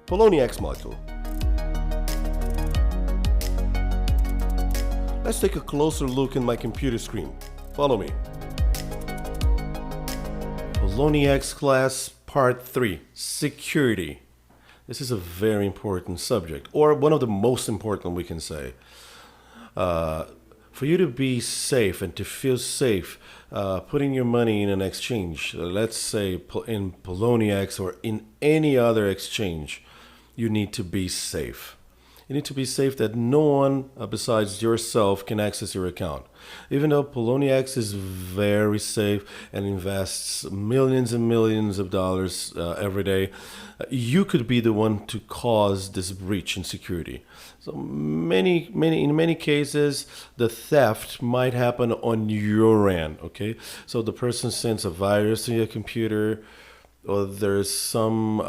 Poloniex module. Let's take a closer look in my computer screen. Follow me. Poloniex class part 3, security. This is a very important subject, or one of the most important, we can say. For you to be safe and to feel safe, putting your money in an exchange, let's say in Poloniex or in any other exchange, you need to be safe. You need to be safe that no one besides yourself can access your account. Even though Poloniex is very safe and invests millions and millions of dollars every day, you could be the one to cause this breach in security. So in many cases, the theft might happen on your end. Okay, so the person sends a virus to your computer, or there's some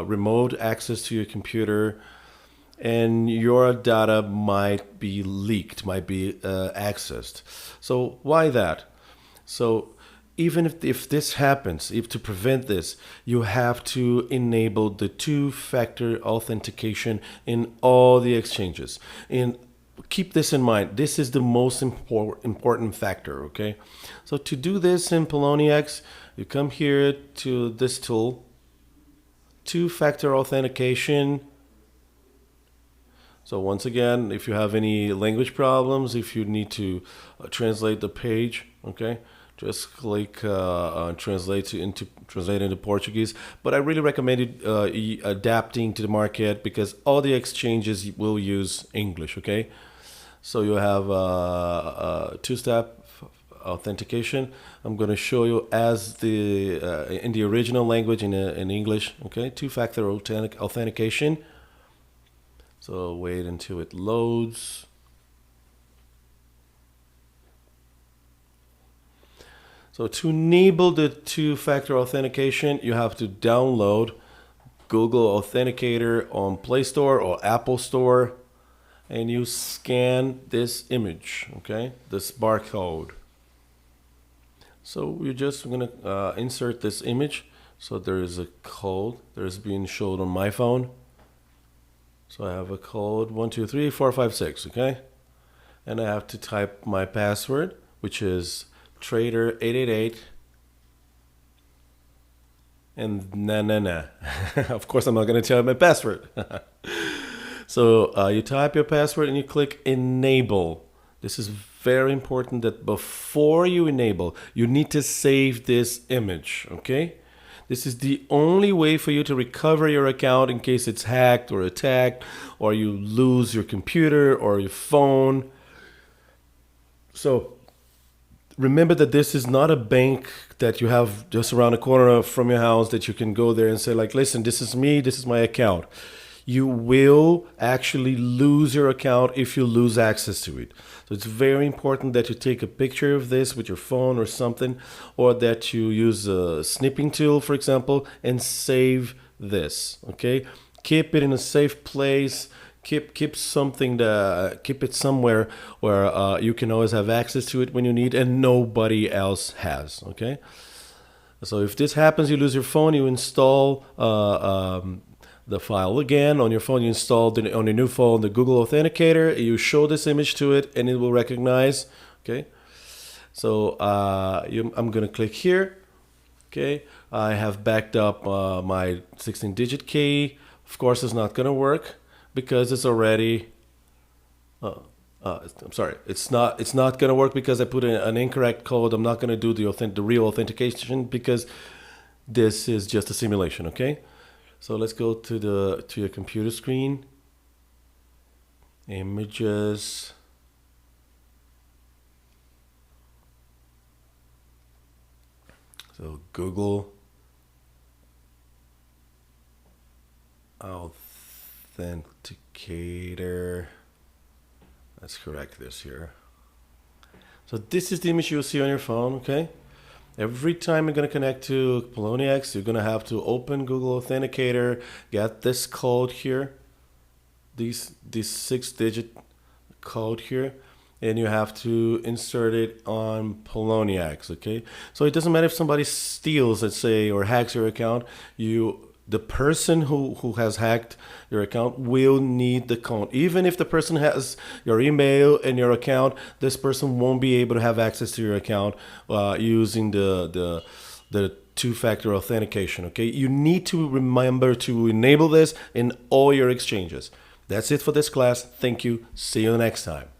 remote access to your computer, and your data might be leaked, might be accessed. So why that? So even if this happens, if to prevent this, you have to enable the two-factor authentication in all the exchanges. And keep this in mind. This is the most important factor, okay? So to do this in Poloniex, you come here to this tool, two-factor authentication. So once again, if you have any language problems, if you need to translate the page, okay, just click translate into Portuguese. But I really recommend adapting to the market, because all the exchanges will use English, okay? So you have two-step authentication. I'm going to show you as in the original language in English, okay? Two-factor authentication. So wait until it loads. So to enable the two-factor authentication, you have to download Google Authenticator on Play Store or Apple Store, and you scan this image, okay, this barcode. So we're just going to insert this image. So there is a code that is being shown on my phone. So I have a code 123456, okay? And I have to type my password, which is trader888 and na. Of course, I'm not going to tell you my password. So you type your password and you click enable. This is very important that before you enable, you need to save this image, okay? This is the only way for you to recover your account in case it's hacked or attacked, or you lose your computer or your phone. So remember that this is not a bank that you have just around the corner from your house that you can go there and say, like, listen, this is me, this is my account. You will actually lose your account if you lose access to it. So it's very important that you take a picture of this with your phone or something, or that you use a snipping tool, for example, and save this, okay? Keep it in a safe place. Keep something keep it somewhere where you can always have access to it when you need, and nobody else has, okay? So if this happens, you lose your phone, you install the file again on your phone. You install on your new phone the Google Authenticator. You show this image to it, and it will recognize. Okay, so I'm gonna click here. Okay, I have backed up my 16-digit key. Of course, it's not gonna work because it's already. I'm sorry, it's not gonna work because I put in an incorrect code. I'm not gonna do the real authentication because this is just a simulation. Okay. So let's go to your computer screen, images, so Google Authenticator, let's correct this here. So this is the image you'll see on your phone, okay? Every time you're going to connect to Poloniex, you're going to have to open Google Authenticator, get this code here, this 6-digit code here, and you have to insert it on Poloniex, okay? So it doesn't matter if somebody steals, let's say, or hacks your account, you The person who has hacked your account will need the code. Even if the person has your email and your account, this person won't be able to have access to your account using the two-factor authentication. Okay, you need to remember to enable this in all your exchanges. That's it for this class. Thank you. See you next time.